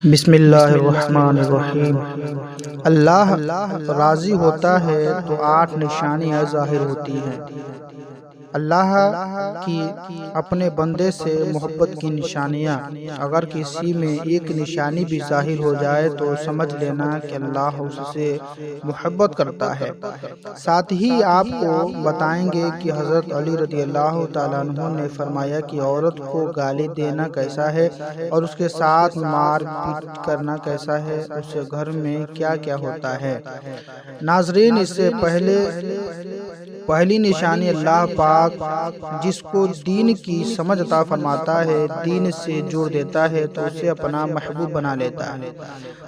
بسم اللہ الرحمن الرحیم۔ اللہ راضی ہوتا ہے تو 8 نشانیاں ظاہر ہوتی ہیں۔ اللہ کی اپنے بندے سے محبت کی نشانیاں، اگر کسی میں ایک نشانی بھی ظاہر ہو جائے تو سمجھ لینا کہ اللہ اس سے محبت کرتا ہے۔ ساتھ ہی آپ کو بتائیں گے کہ حضرت علی رضی اللہ تعالیٰ عنہ نے فرمایا کہ عورت کو گالی دینا کیسا ہے اور اس کے ساتھ مار پیٹ کرنا کیسا ہے، اس سے گھر میں کیا کیا ہوتا ہے۔ ناظرین، اس سے پہلی نشانی اللہ پاک جس کو دین کی سمجھ عطا فرماتا ہے، دین سے جوڑ دیتا ہے تو اسے اپنا محبوب بنا لیتا ہے۔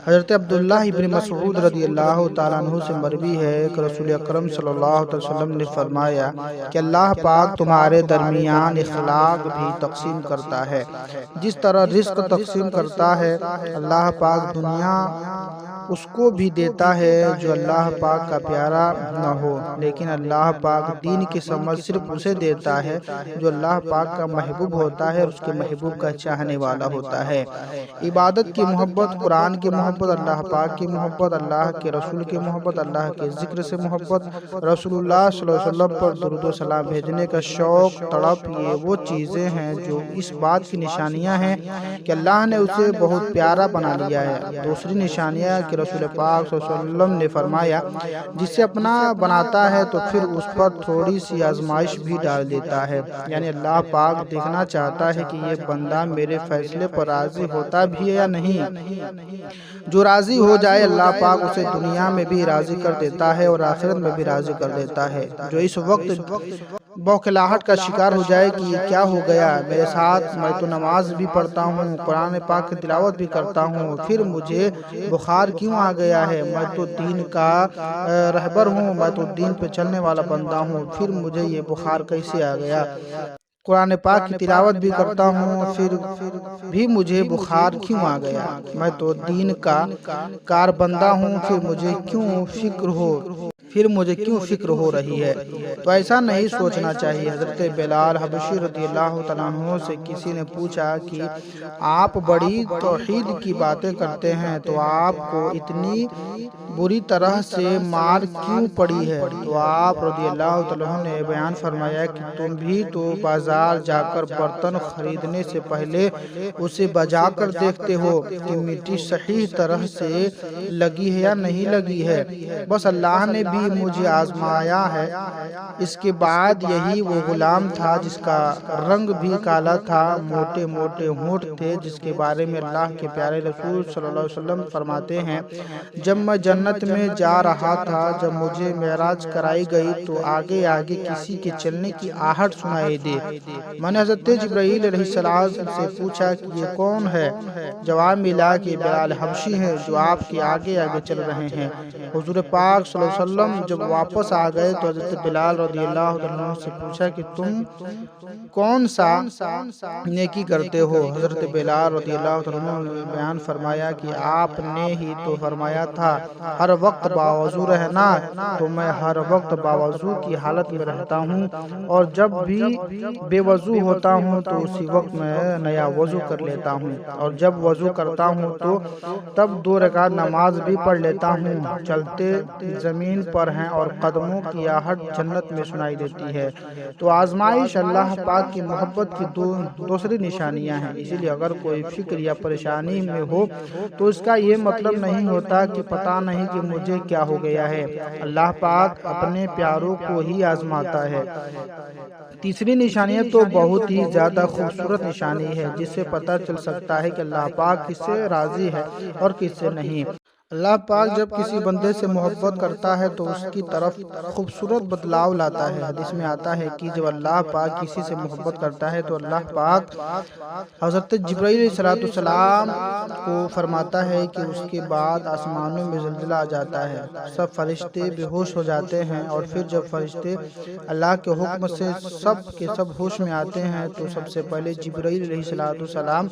حضرت عبداللہ ابن مسعود رضی اللہ تعالیٰ عنہ سے مروی ہے کہ رسول اکرم صلی اللہ علیہ وسلم نے فرمایا کہ اللہ پاک تمہارے درمیان اخلاق بھی تقسیم کرتا ہے۔ جس طرح رزق تقسیم کرتا ہے، اللہ پاک دنیا اس کو بھی دیتا ہے جو اللہ پاک کا پیارا نہ ہو، لیکن اللہ پاک دین کی سمجھ صرف اسے دیتا ہے جو اللہ پاک کا محبوب ہوتا ہے اور اس کے محبوب کا چاہنے والا ہوتا ہے۔ عبادت کی محبت، قرآن کی محبت، اللہ پاک کی محبت، اللہ کے رسول کی محبت، اللہ کے ذکر سے محبت، رسول اللہ صلی اللہ علیہ وسلم پر درود و سلام بھیجنے کا شوق، تڑپ، یہ وہ چیزیں ہیں جو اس بات کی نشانیاں ہیں کہ اللہ نے اسے بہت پیارا بنا لیا ہے۔ دوسری نشانیاں کہ رسول پاک صلی اللہ علیہ وسلم نے فرمایا جسے اپنا بناتا ہے تو پھر اس پر تھوڑی سی آزمائش بھی ڈال دیتا ہے، یعنی اللہ پاک دیکھنا چاہتا ہے کہ یہ بندہ میرے فیصلے پر راضی ہوتا بھی ہے یا نہیں۔ جو راضی ہو جائے اللہ پاک اسے دنیا میں بھی راضی کر دیتا ہے اور آخرت میں بھی راضی کر دیتا ہے۔ جو اس وقت بوکھلاہٹ کا شکار ہو جائے کہ یہ کیا ہو گیا میرے ساتھ، میں تو نماز بھی پڑھتا ہوں، قرآن پاک کی تلاوت بھی کرتا ہوں، پھر مجھے بخار کیوں آ گیا ہے؟ میں تو دین کا رہبر ہوں، میں تو دین پہ چلنے والا بندہ ہوں، پھر مجھے یہ بخار کیسے آ گیا؟ قرآن پاک کی تلاوت بھی کرتا ہوں، پھر بھی مجھے بخار کیوں آ گیا؟ میں تو دین کا کار بندہ ہوں، پھر مجھے کیوں فکر ہو رہی ہے؟ تو ایسا نہیں سوچنا چاہیے۔ حضرت بلال حبشی رضی اللہ تعالیٰ عنہ سے کسی نے پوچھا کہ آپ بڑی توحید کی باتیں کرتے ہیں تو آپ کو اتنی بری طرح سے مار کیوں پڑی ہے؟ تو آپ رضی اللہ تعالیٰ عنہ نے بیان فرمایا کہ تم بھی تو بازار جا کر برتن خریدنے سے پہلے اسے بجا کر دیکھتے ہو کہ مٹی صحیح طرح سے لگی ہے یا نہیں لگی ہے۔ بس اللہ نے بھی مجھے آزمایا ہے۔ اس کے بعد یہی وہ غلام تھا جس کا رنگ بھی کالا تھا، موٹے موٹے ہونٹ تھے، جس کے بارے میں اللہ کے پیارے رسول صلی اللہ علیہ وسلم فرماتے ہیں جب میں جنت میں جا رہا تھا، جب مجھے معراج کرائی گئی تو آگے آگے کسی کے چلنے کی آہٹ سنائی دی۔ میں نے حضرت جبرائیل علیہ السلام سے پوچھا کہ یہ کون ہے؟ جواب ملا کہ بلال حبشی ہیں جو آپ کے آگے آگے چل رہے ہیں۔ حضور پاک صلی اللہ علیہ وسلم جب واپس آ گئے تو حضرت بلال رضی اللہ عنہ سے پوچھا کہ تم کون سا نیکی کرتے ہو؟ حضرت بلال رضی اللہ عنہ نے بیان فرمایا کہ آپ نے ہی تو فرمایا تھا ہر وقت باوضو رہنا، تو میں ہر وقت باوضو کی حالت میں رہتا ہوں، اور جب بھی بے وضو ہوتا ہوں تو اسی وقت میں نیا وضو کر لیتا ہوں، اور جب وضو کرتا ہوں تو تب 2 رکعت نماز بھی پڑھ لیتا ہوں۔ چلتے زمین پر ہیں اور قدموں کی آہٹ جنت میں سنائی دیتی ہے۔ تو آزمائش اللہ پاک کی محبت کی دوسری نشانیاں ہیں۔ اسی لیے اگر کوئی فکر یا پریشانی میں ہو تو اس کا یہ مطلب نہیں ہوتا کہ پتہ نہیں کہ مجھے کیا ہو گیا ہے۔ اللہ پاک اپنے پیاروں کو ہی آزماتا ہے۔ تیسری نشانی تو بہت ہی زیادہ خوبصورت نشانی ہے، جس سے پتہ چل سکتا ہے کہ اللہ پاک کس سے راضی ہے اور کس سے نہیں۔ اللہ پاک جب کسی بندے سے محبت کرتا ہے تو اس کی طرف خوبصورت بدلاؤ لاتا ہے۔ حدیث میں آتا ہے کہ جب اللہ پاک کسی سے محبت کرتا ہے تو اللہ پاک حضرت جبرائیل علیہ السلام کو فرماتا ہے کہ اس کے بعد آسمانوں میں زلزلہ آ جاتا ہے، سب فرشتے بے ہوش ہو جاتے ہیں، اور پھر جب فرشتے اللہ کے حکم سے سب کے سب ہوش میں آتے ہیں تو سب سے پہلے جبرائیل علیہ السلام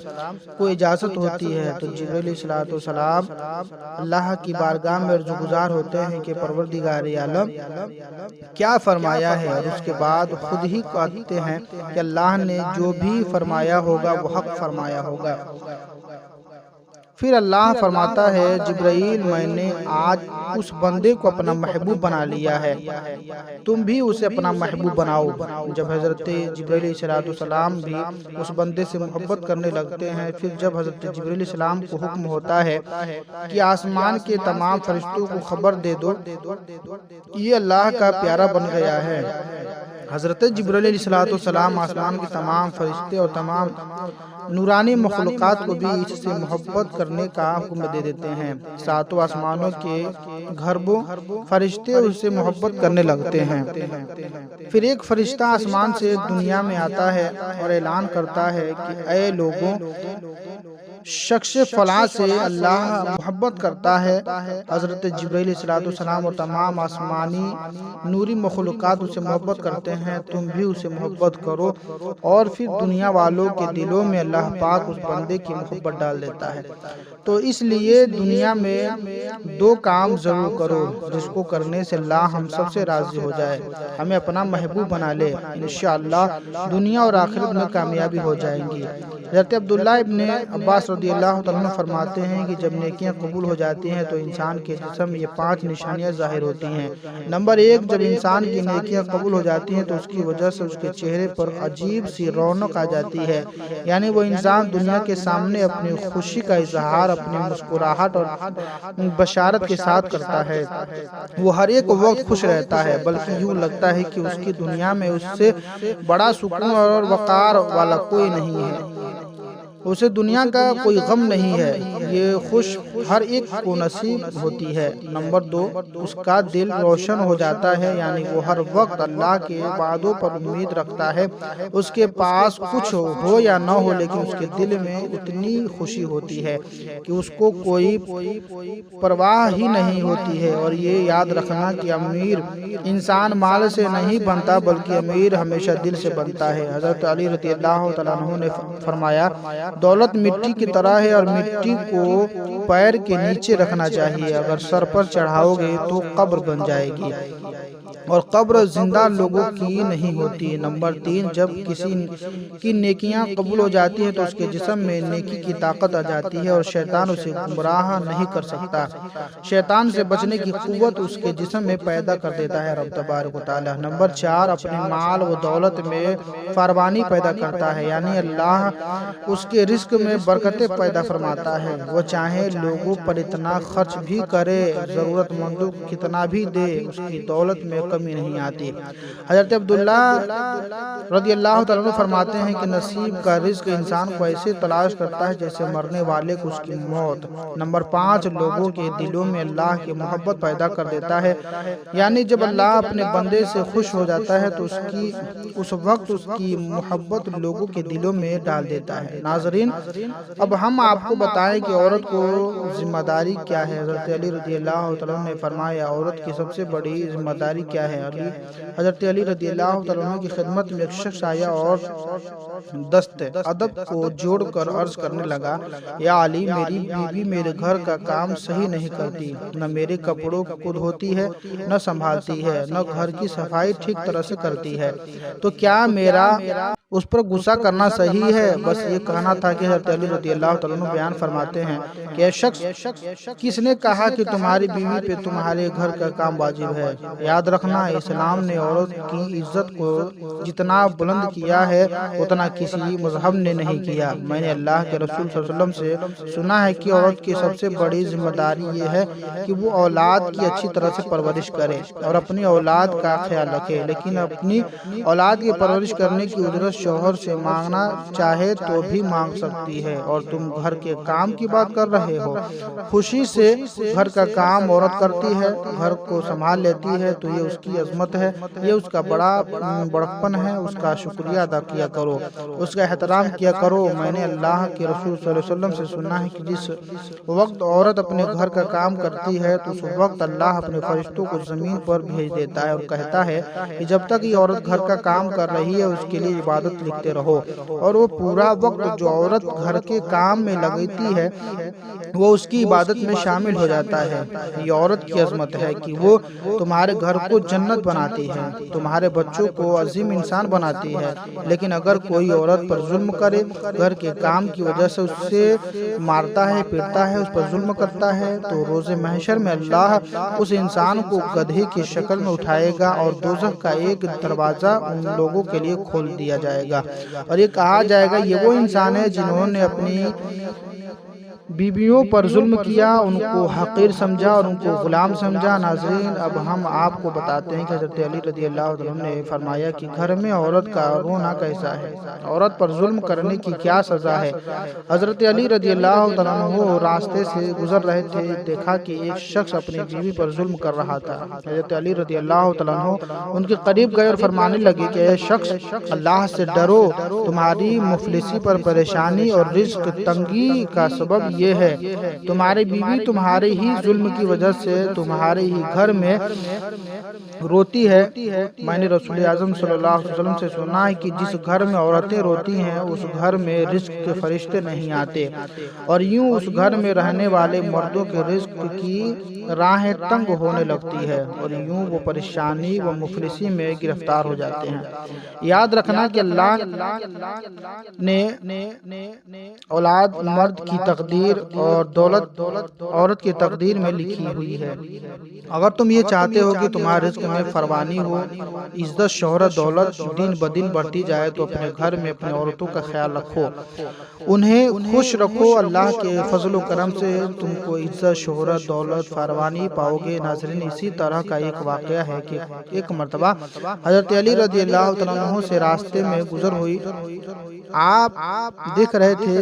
کو اجازت ہوتی ہے، تو جبرائیل علیہ السلام اللہ کی بارگاہ میں عرض گزار ہوتے ہیں کہ پروردگار عالم کیا فرمایا ہے، اور اس کے بعد خود ہی کہتے ہیں کہ اللہ نے جو بھی فرمایا ہوگا وہ حق فرمایا ہوگا۔ پھر اللہ فرماتا ہے جبرائیل میں نے آج اس بندے کو اپنا محبوب بنا لیا ہے، تم بھی اسے اپنا محبوب بناؤ۔ جب حضرت جبرائیل علیہ السلام بھی اس بندے سے محبت کرنے لگتے ہیں، پھر جب حضرت جبرائیل علیہ السلام کو حکم ہوتا ہے کہ آسمان کے تمام فرشتوں کو خبر دے دو یہ اللہ کا پیارا بن گیا ہے۔ حضرت جبرائیل علیہ السلام آسمان کے تمام فرشتے اور تمام نورانی مخلوقات کو بھی اس سے محبت کرنے کا حکم دے دیتے ہیں۔ ساتوں آسمانوں کے گھربوں فرشتے اس سے محبت کرنے لگتے ہیں۔ پھر ایک فرشتہ آسمان سے دنیا میں آتا ہے اور اعلان کرتا ہے کہ اے لوگوں، شخص فلاں سے اللہ محبت کرتا ہے۔ حضرت جبرائیل علیہ السلام اور تمام آسمانی نوری مخلوقات اسے محبت کرتے ہیں، تم بھی اسے محبت کرو، اور پھر دنیا والوں کے دلوں میں اللہ پاک اس بندے کی محبت ڈال دیتا ہے۔ تو اس لیے دنیا میں دو کام ضرور کرو جس کو کرنے سے اللہ ہم سب سے راضی ہو جائے، ہمیں اپنا محبوب بنا لے، انشاءاللہ دنیا اور آخرت میں کامیابی ہو جائیں گی۔ حضرت عبداللہ ابن عباس رضی اللہ عنہ فرماتے ہیں کہ جب نیکیاں قبول ہو جاتی ہیں تو انسان کے جسم میں یہ 5 نشانیاں ظاہر ہوتی ہیں۔ نمبر 1، جب انسان کی نیکیاں قبول ہو جاتی ہیں تو اس کی وجہ سے اس کے چہرے پر عجیب سی رونق آ جاتی ہے، یعنی وہ انسان دنیا کے سامنے اپنی خوشی کا اظہار اپنی مسکراہٹ اور بشارت کے ساتھ کرتا ہے۔ وہ ہر ایک وقت خوش رہتا ہے، بلکہ یوں لگتا ہے کہ اس کی دنیا میں اس سے بڑا سکون اور وقار والا کوئی نہیں ہے، اسے دنیا کا کوئی غم نہیں ہے۔ یہ خوش ہر ایک کو نصیب ہوتی ہے۔ نمبر 2، اس کا دل روشن ہو جاتا ہے، یعنی وہ ہر وقت اللہ کے وعدوں پر امید رکھتا ہے۔ اس کے پاس کچھ ہو یا نہ ہو، لیکن اس کے دل میں اتنی خوشی ہوتی ہے کہ اس کو کوئی پرواہ ہی نہیں ہوتی ہے۔ اور یہ یاد رکھنا کہ امیر انسان مال سے نہیں بنتا، بلکہ امیر ہمیشہ دل سے بنتا ہے۔ حضرت علی رضی اللہ عنہ نے فرمایا، دولت مٹی کی طرح ہے اور مٹی کو پیر کے نیچے رکھنا چاہیے، اگر سر پر چڑھاؤ گے تو قبر بن جائے گی، اور قبر زندہ لوگوں کی نہیں ہوتی۔ نمبر 3، جب کسی کی نیکیاں قبول ہو جاتی ہیں تو اس کے جسم میں نیکی کی طاقت آ جاتی ہے اور شیطان اسے گمراہ نہیں کر سکتا۔ شیطان سے بچنے کی قوت اس کے جسم میں پیدا کر دیتا ہے رب تبارک و تعالی۔ نمبر 4، اپنے مال و دولت میں فراوانی پیدا کرتا ہے، یعنی اللہ اس کے رزق میں برکتیں پیدا فرماتا ہے۔ وہ چاہے لوگوں پر اتنا خرچ بھی کرے، ضرورت مندوں کو کتنا بھی دے، اس کی دولت میں کمی نہیں آتی۔ حضرت عبداللہ رضی اللہ عنہ فرماتے ہیں کہ نصیب کا رزق انسان کو ایسے تلاش کرتا ہے جیسے مرنے والے کو اس کی موت۔ نمبر 5، لوگوں کے دلوں میں اللہ کی محبت پیدا کر دیتا ہے، یعنی جب اللہ اپنے بندے سے خوش ہو جاتا ہے تو اس وقت اس کی محبت لوگوں کے دلوں میں ڈال دیتا ہے۔ ناظرین، اب ہم آپ کو بتائیں کہ عورت کو ذمہ داری کیا ہے۔ حضرت علی رضی اللہ عنہ نے فرمایا، عورت کی سب سے بڑی ذمہ داری کیا ہے؟ حضرت علی رضی اللہ عنہ کی خدمت میں ایک شخص آیا اور دست ادب کو جوڑ کر عرض کرنے لگا، یا علی، میری بیوی میرے گھر کا کام صحیح نہیں کرتی، نہ میرے کپڑوں کو دھوتی ہے، نہ سنبھالتی ہے، نہ گھر کی صفائی ٹھیک طرح سے کرتی ہے، تو کیا میرا اس پر غصہ کرنا صحیح ہے؟ بس یہ کہنا تھا کہ حضرت علی رضی اللہ عنہ بیان فرماتے ہیں کہ اے شخص، کس نے کہا کہ تمہاری بیوی پہ تمہارے گھر کا کام واجب ہے؟ یاد رکھنا، اسلام نے عورت کی عزت کو جتنا بلند کیا ہے اتنا کسی مذہب نے نہیں کیا۔ میں نے اللہ کے رسول صلی اللہ علیہ وسلم سے سنا ہے کہ عورت کی سب سے بڑی ذمہ داری یہ ہے کہ وہ اولاد کی اچھی طرح سے پرورش کرے اور اپنی اولاد کا خیال رکھے، لیکن اپنی اولاد کی پرورش کرنے کی اجرت شوہر سے مانگنا چاہے تو بھی مانگ سکتی ہے، اور تم گھر کے کام کی بات کر رہے ہو۔ خوشی سے گھر کا کام عورت کرتی ہے، گھر کو سنبھال لیتی ہے، تو یہ اس کی عظمت ہے، یہ اس کا بڑپن ہے۔ اس کا شکریہ ادا کیا کرو، اس کا احترام کیا کرو۔ میں نے اللہ کے رسول صلی اللہ علیہ وسلم سے سنا ہے کہ جس وقت عورت اپنے گھر کا کام کرتی ہے تو اس وقت اللہ اپنے فرشتوں کو زمین پر بھیج دیتا ہے اور کہتا ہے کہ جب تک یہ عورت گھر کا کام کر رہی ہے اس کے لیے عبادت لکھتے رہو، اور وہ پورا وقت جو عورت گھر کے کام میں لگتی ہے وہ اس کی عبادت میں شامل ہو جاتا ہے۔ یہ عورت کی عظمت ہے کہ وہ تمہارے گھر کو جنت بناتی ہے، تمہارے بچوں کو عظیم انسان بناتی ہے۔ لیکن اگر کوئی عورت پر ظلم کرے، گھر کے کام کی وجہ سے اس سے مارتا ہے، پیٹتا ہے، اس پر ظلم کرتا ہے، تو روز محشر میں اللہ اس انسان کو گدھے کی شکل میں اٹھائے گا اور دوزخ کا ایک دروازہ ان لوگوں کے لیے کھول دیا جائے گا، اور یہ کہا جائے گا یہ وہ انسان ہے جنہوں نے اپنی بیویوں پر ظلم کیا، ان کو حقیر سمجھا اور ان کو غلام سمجھا۔ ناظرین، اب ہم آپ کو بتاتے ہیں کہ حضرت علی رضی اللہ عنہ نے فرمایا کہ گھر میں عورت کا رونا کیسا ہے، عورت پر ظلم کرنے کی کیا سزا ہے۔ حضرت علی رضی اللہ عنہ راستے سے گزر رہے تھے، دیکھا کہ ایک شخص اپنی بیوی پر ظلم کر رہا تھا۔ حضرت علی رضی اللہ عنہ ان کے قریب گئے اور فرمانے لگے کہ اے شخص، اللہ سے ڈرو، تمہاری مفلسی پر پریشانی اور رزق تنگی کا سبب یہ ہے، تمہاری بیوی تمہارے ہی ظلم کی وجہ سے تمہارے ہی گھر میں روتی ہے۔ میں نے رسول اعظم صلی اللہ علیہ وسلم سے سنا ہے کہ جس گھر میں عورتیں روتی ہیں اس گھر میں رزق کے فرشتے نہیں آتے، اور یوں اس گھر میں رہنے والے مردوں کے رزق کی راہیں تنگ ہونے لگتی ہے، اور یوں وہ پریشانی و مفلسی میں گرفتار ہو جاتے ہیں۔ یاد رکھنا کہ اللہ نے اولاد مرد کی تقدیر اور دولت عورت کی تقدیر میں لکھی ہوئی ہے۔ اگر تم یہ چاہتے ہو کہ تمہارے رزق میں فراوانی ہو، عزت، شہرت، دولت دن بدن بڑھتی جائے، تو اپنے گھر میں اپنی عورتوں کا خیال رکھو، انہیں خوش رکھو۔ اللہ کے فضل و کرم سے تم کو عزت، شہرت، دولت، فراوانی پاؤ گے۔ ناظرین، اسی طرح کا ایک واقعہ ہے کہ ایک مرتبہ حضرت علی رضی اللہ عنہ سے راستے میں گزر ہوئی، آپ دیکھ رہے تھے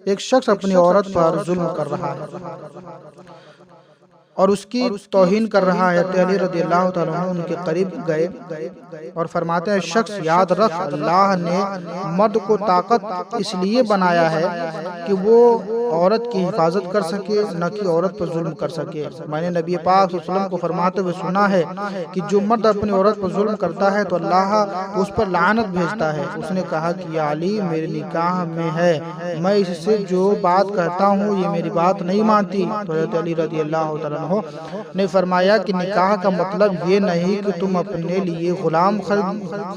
ایک شخص اپنی عورت پر ظلم کر رہا ہے اور اس کی توہین کر رہا ہے۔ حضرت علی رضی اللہ تعالیٰ عنہ ان کے قریب گئے اور فرماتے ہیں، شخص یاد رکھ، اللہ نے مرد کو طاقت اس لیے بنایا ہے کہ وہ عورت کی حفاظت کر سکے، نہ کہ عورت پر ظلم کر سکے۔ میں نے نبی پاک صلی اللہ علیہ وسلم کو فرماتے ہوئے سنا ہے کہ جو مرد اپنی عورت پر ظلم کرتا ہے تو اللہ اس پر لعنت بھیجتا ہے۔ اس نے کہا کہ یا علی، میرے نکاح میں ہے، میں اس سے جو بات کہتا ہوں یہ میری بات نہیں مانتی۔ تو حضرت علی رضی اللہ تعالیٰ نے فرمایا کہ نکاح کا مطلب یہ نہیں کہ تم اپنے لیے غلام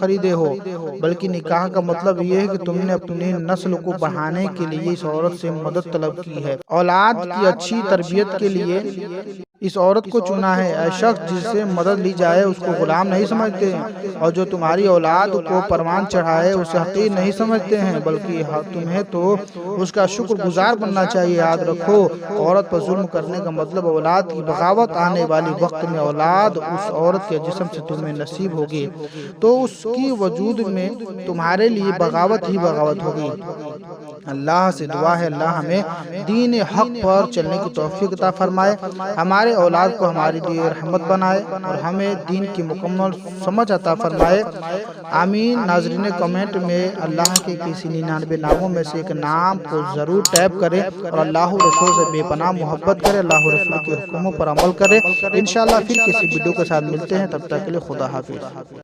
خریدے ہو، بلکہ نکاح کا مطلب یہ ہے کہ تم نے اپنی نسل کو بڑھانے کے لیے اس عورت سے مدد طلب کی ہے، اولاد کی اچھی تربیت کے لیے اس عورت کو چنا ہے۔ اے شخص، جس سے مدد لی جائے اس کو غلام نہیں سمجھتے ہیں، اور جو تمہاری اولاد کو پروان چڑھائے اسے حقیر نہیں سمجھتے ہیں، بلکہ تمہیں تو اس کا شکر گزار بننا چاہیے۔ یاد رکھو، عورت پر ظلم کرنے کا مطلب اولاد کی بغاوت، آنے والی وقت میں اولاد اس عورت کے جسم سے تمہیں نصیب ہوگی تو اس کی وجود میں تمہارے لیے بغاوت ہی بغاوت ہوگی۔ اللہ سے دعا ہے اللہ ہمیں دین حق پر چلنے کی توفیق عطا فرمائے، ہمارے اولاد کو ہمارے لیے رحمت بنائے، اور ہمیں دین کی مکمل سمجھ عطا فرمائے، آمین۔ ناظرین، کمنٹ میں اللہ کے کسی 99 ناموں میں سے ایک نام کو ضرور ٹیپ کریں اور اللہ رسول سے بے پناہ محبت کریں، اللہ رسول کے حکموں پر عمل کریں۔ انشاءاللہ پھر کسی ویڈیو کے ساتھ ملتے ہیں، تب تک کے لیے خدا حافظ۔